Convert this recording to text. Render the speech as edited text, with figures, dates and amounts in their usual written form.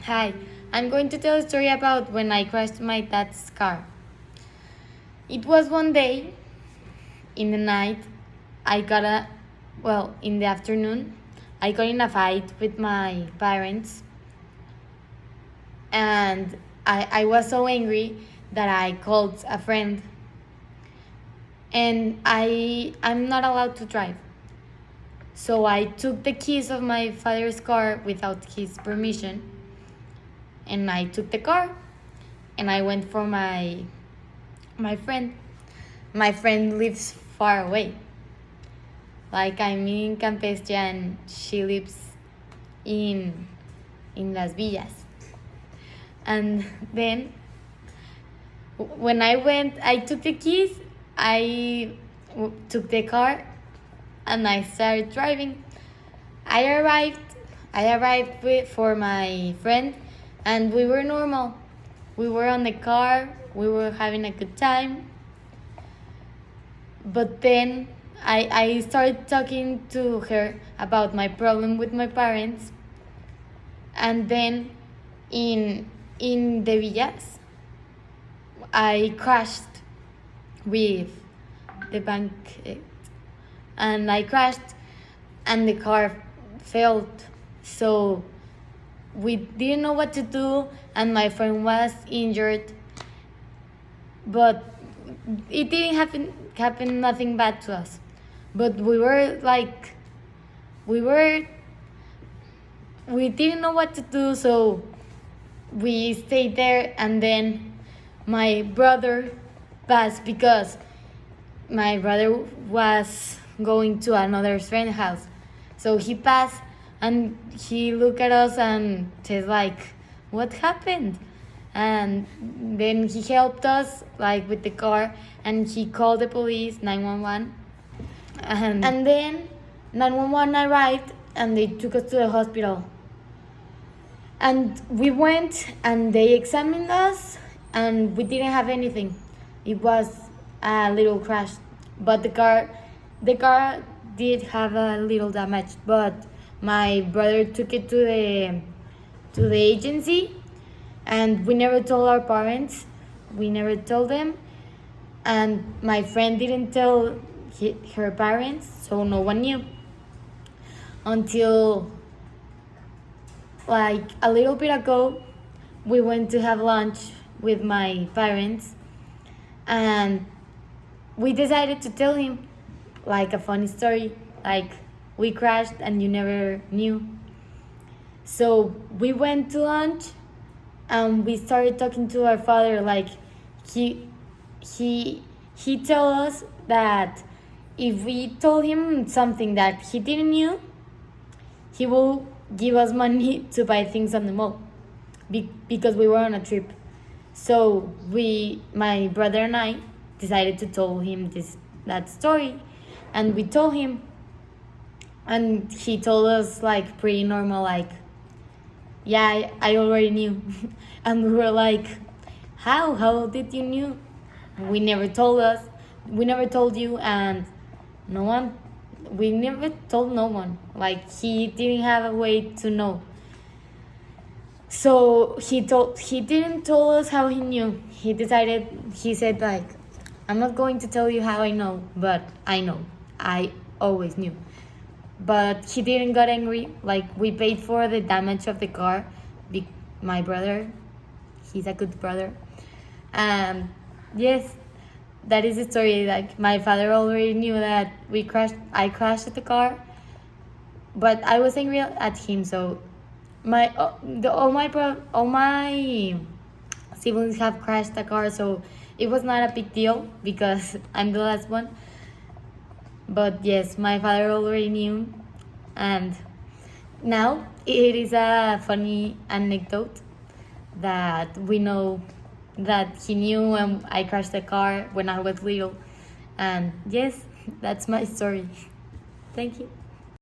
Hi, I'm going to tell a story about when I crashed my dad's car. It was one day in the night. In the afternoon, I got in a fight with my parents, and I was so angry that I called a friend, and I'm not allowed to drive. So I took the keys of my father's car without his permission, and I took the car and I went for my friend. My friend lives far away. Like I'm in Campeche and she lives in Las Villas. And then when I took the keys, took the car and I started driving. I arrived for my friend, and we were normal. We were on the car, we were having a good time. But then I started talking to her about my problem with my parents. And then in the Villas, I crashed with the bank, and I crashed and the car failed. So we didn't know what to do, and my friend was injured. But it didn't happen nothing bad to us. But we didn't know what to do, so we stayed there. And then my brother passed because my brother was going to another friend's house. So he passed and he looked at us and said like, what happened? And then he helped us like with the car, and he called the police, 911. And then 911 arrived and they took us to the hospital. And we went and they examined us, and we didn't have anything. It was a little crash, but the car did have a little damage. But my brother took it to the agency, and we never told our parents. We never told them, and my friend didn't tell her parents, so no one knew until like a little bit ago. We went to have lunch with my parents, and we decided to tell him like a funny story, like we crashed and you never knew. So we went to lunch and we started talking to our father. Like he told us that if we told him something that he didn't knew, he will give us money to buy things on the mall, because we were on a trip. So my brother and I decided to tell him that story, and we told him, and he told us like pretty normal, like, yeah, I already knew. And we were like, how did you knew? We never told you, and we never told no one. Like he didn't have a way to know. So he didn't tell us how he knew. He said like, I'm not going to tell you how I know, but I know. I always knew. But he didn't get angry. Like we paid for the damage of the car. My brother, he's a good brother. And yes, that is the story. Like my father already knew that I crashed the car, but I was angry at him. So all my siblings have crashed the car, so it was not a big deal because I'm the last one. But yes, my father already knew, and now it is a funny anecdote that we know that he knew and I crashed the car when I was little. And yes, that's my story. Thank you.